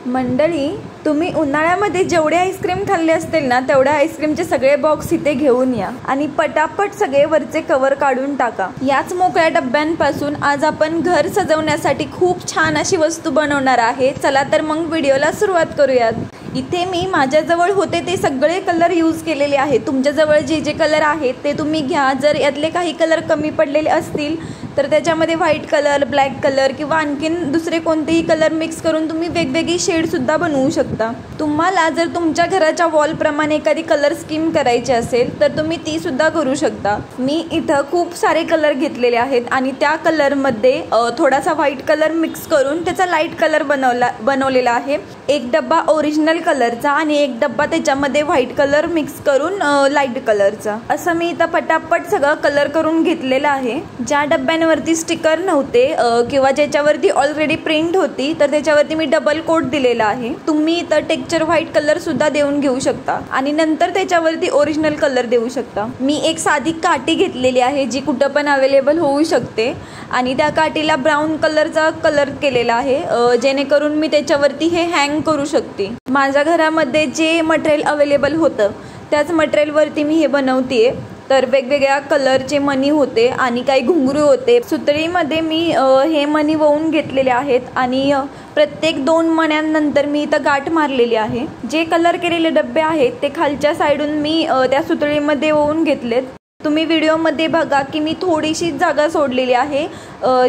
मंडळी, तुम्ही उन्हाळ्यामध्ये जेवढे आईस्क्रीम खाल्ले असतील ना तेवढ्या आईस्क्रीमचे सगळे बॉक्स इथे घेऊन या आणि पटापट सगळे वरचे कवर काढून टाका। याच मोकळ्या डब्यांपासून आज आपण घर सजवण्यासाठी खूप छान अशी वस्तू बनवणार आहे। चला तर मग व्हिडिओला सुरुवात करूयात। इथे मी माझ्याजवळ होते ते सगळे कलर यूज केलेले आहेत। तुमच्याजवळ जे जे कलर आहेत ते तुम्ही घ्या। जर यातले काही कलर कमी पडलेले असतील तर त्याच्यामध्ये व्हाईट कलर, ब्लॅक कलर किंवा आणखीन दुसरे कोणतेही कलर मिक्स करून तुम्ही वेगवेगळी शेड सुद्धा बनवू शकता। तुम्हाला जर तुमच्या घराच्या वॉल प्रमाणे एखादी कलर स्कीम करायची असेल तर तुम्ही ती सुद्धा करू शकता। मी इथं खूप सारे कलर घेतलेले आहेत आणि त्या कलरमध्ये थोडासा व्हाईट कलर मिक्स करून त्याचा लाईट कलर बनवलेला आहे। एक डब्बा ओरिजिनल कलरचा आणि एक डब्बा त्याच्यामध्ये व्हाईट कलर मिक्स करून लाईट कलरचा, असं मी इथं पटापट सगळं कलर करून घेतलेलं आहे। ज्या डब्यांवरती स्टिकर नव्हते किंवा ज्याच्यावरती ऑलरेडी प्रिंट होती तर त्याच्यावरती मी डबल कोट दिलेला आहे। तुम्ही इथं टेक्स्चर व्हाईट कलर सुद्धा देऊन घेऊ शकता आणि नंतर त्याच्यावरती ओरिजिनल कलर देऊ शकता। मी एक साधी काठी घेतलेली आहे जी कुठं पण अवेलेबल होऊ शकते आणि त्या काठीला ब्राऊन कलरचा कलर केलेला आहे जेणेकरून मी त्याच्यावरती हे हँग करू शकते। माझ्या घरामध्ये जे मटेरियल अवेलेबल होतं त्याच मटेरियलवरती मी हे बनवतेय। तर वेगवेगळ्या कलरचे मणी होते आणि काही घुंगरू होते। सुतळीमध्ये मी हे मणी वळून घेतलेले आहेत आणि प्रत्येक 2 मण्यांनंतर मी इथं गाठ मारलेली आहे। जे कलर केलेले डब्बे आहेत ते खालच्या साईडून मी त्या सुतळीमध्ये वळून घेतलेत। तुम्ही व्हिडिओमध्ये बघा की मी थोडीशी जागा सोडलेली आहे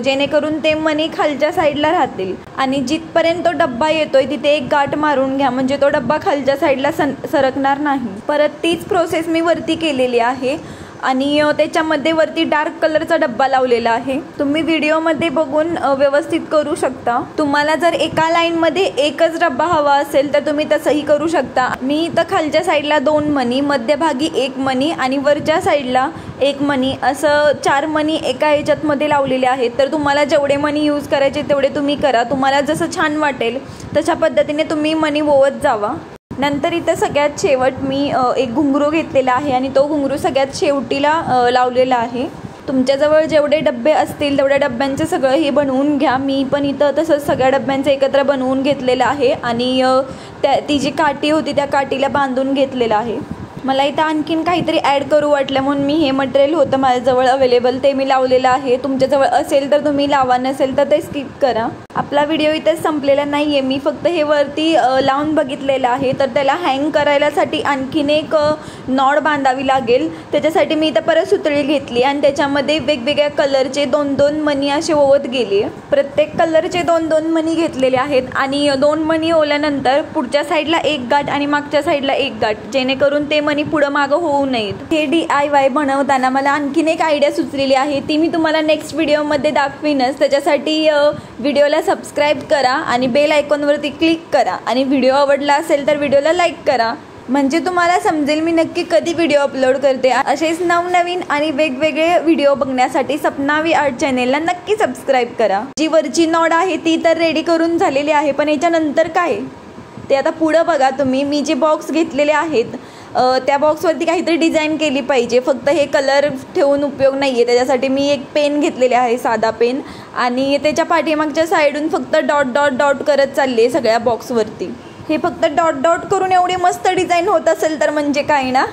जेणेकरून ते मणी खालच्या साईडला राहतील आणि जिथपर्यंत तो डब्बा येतोय तिथे एक गाठ मारून घ्या म्हणजे तो डब्बा खालच्या साईडला सरकणार नाही। परत तीच प्रोसेस मी वरती केलेली आहे आणि त्याच्यामध्ये वरती डार्क कलरचा डब्बा लावलेला आहे। तुम्ही व्हिडिओमध्ये बघून व्यवस्थित करू शकता। तुम्हाला जर एका लाईनमध्ये एकच डब्बा हवा असेल तर तुम्ही तसंही करू शकता। मी इथं खालच्या साईडला 2 मणी, मध्यभागी 1 मणी आणि वरच्या साईडला 1 मणी, असं 4 मणी एका ह्याच्यात मध्ये लावलेले आहेत। तर तुम्हाला जेवढे मणी यूज करायचे तेवढे तुम्ही करा। तुम्हाला जसं छान वाटेल तशा पद्धतीने तुम्ही मणी वळत जावा। नंतर इथं सगळ्यात शेवट मी एक घुंगरू घेतलेला आहे आणि तो घुंगरू सगळ्यात शेवटीला लावलेला आहे। तुमच्याजवळ जेवढे डब्बे असतील तेवढ्या डब्यांचं सगळं हे बनवून घ्या। मी पण इथं तसंच सगळ्या डब्यांचं एकत्र बनवून घेतलेलं आहे आणि ती जी काठी होती त्या काठीला बांधून घेतलेलं आहे। मला इथं आणखीन काहीतरी ॲड करू वाटलं म्हणून मी हे मटेरियल होतं माझ्याजवळ अवेलेबल ते मी लावलेलं आहे। तुमच्याजवळ असेल तर तुम्ही लावा, नसेल तर ते स्किप करा। आपला व्हिडिओ इथं संपलेला नाही आहे। मी फक्त हे वरती लावून बघितलेलं आहे तर त्याला हँग करायसाठी आणखीन एक नॉड बांधावी लागेल। त्याच्यासाठी मी इथं परत सुतळी घेतली आणि त्याच्यामध्ये वेगवेगळ्या कलरचे 2-2 मणी असे ओवत गेले। प्रत्येक कलरचे 2-2 मणी घेतलेले आहेत आणि 2 मणी ओवल्यानंतर पुढच्या साईडला 1 गाठ आणि मागच्या साईडला 1 गाठ जेणेकरून ते मणी पुढं मागं होऊ नयेत। हे DIY बनवताना मला आणखीन एक आयडिया सुचलेली आहे ती मी तुम्हाला नेक्स्ट व्हिडिओमध्ये दाखवीनच। त्याच्यासाठी व्हिडिओला सबस्क्राईब करा आणि बेल आयकॉनवरती क्लिक करा आणि व्हिडिओ आवडला असेल तर व्हिडिओला लाईक करा म्हणजे तुम्हाला समजेल मी नक्की कधी व्हिडिओ अपलोड करते। असेच नवनवीन आणि वेगवेगळे व्हिडिओ बघण्यासाठी सपना वी आर्ट चॅनेलला नक्की सबस्क्राईब करा। जी वरची नॉड आहे ती तर रेडी करून झालेली आहे पण याच्यानंतर काय ते आता पुढं बघा तुम्ही। मी जे बॉक्स घेतलेले आहेत त्या बॉक्सवरती काहीतरी डिझाईन केली पाहिजे, फक्त हे कलर ठेवून उपयोग नाही आहे। त्याच्यासाठी मी एक पेन घेतलेले आहे, साधा पेन, आणि त्याच्या पाठीमागच्या साईडून फक्त डॉट डॉट डॉट करत चालले सगळ्या बॉक्सवरती। हे फक्त डॉट डॉट करून एवढी मस्त डिझाईन होत असेल तर म्हणजे काय ना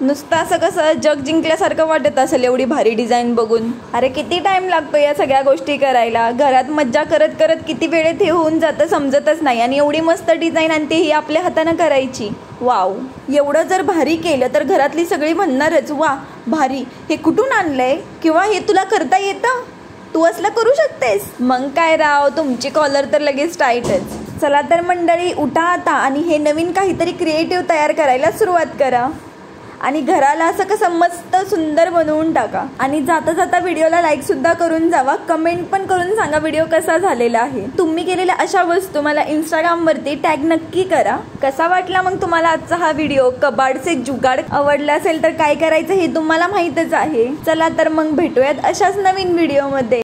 नुसतं असं कसं जग जिंकल्यासारखं वाटत असेल एवढी भारी डिझाईन बघून। अरे किती टाइम लागतो या सगळ्या गोष्टी करायला। घरात मज्जा करत करत किती वेळेत हे होऊन जातं समजतच नाही आणि एवढी मस्त डिझाईन आणि तेही आपल्या हातानं करायची। वाव, एवढं जर भारी केलं तर घरातली सगळी म्हणणारच वा भारी, हे कुठून आणलंय किंवा हे तुला करता येतं, तू असलं करू शकतेस। मग काय राव, तुमची कॉलर तर लगेच टाईटच। चला तर मंडळी, उठा आता आणि हे नवीन काहीतरी क्रिएटिव्ह तयार करायला सुरुवात करा आणि घराला असं कसं मस्त सुंदर बनवून टाका आणि जाता जाता व्हिडिओला लाईक सुद्धा करून जावा। कमेंट पण करून सांगा व्हिडिओ कसा झालेला आहे। तुम्ही केलेल्या अशा वस्तू मला इंस्टाग्रामवरती टॅग नक्की करा। कसा वाटला मग तुम्हाला आजचा हा व्हिडिओ? कबाड से जुगाड आवडला असेल तर काय करायचं हे तुम्हाला माहीतच आहे। चला तर मग भेटूयात अशाच नवीन व्हिडिओमध्ये।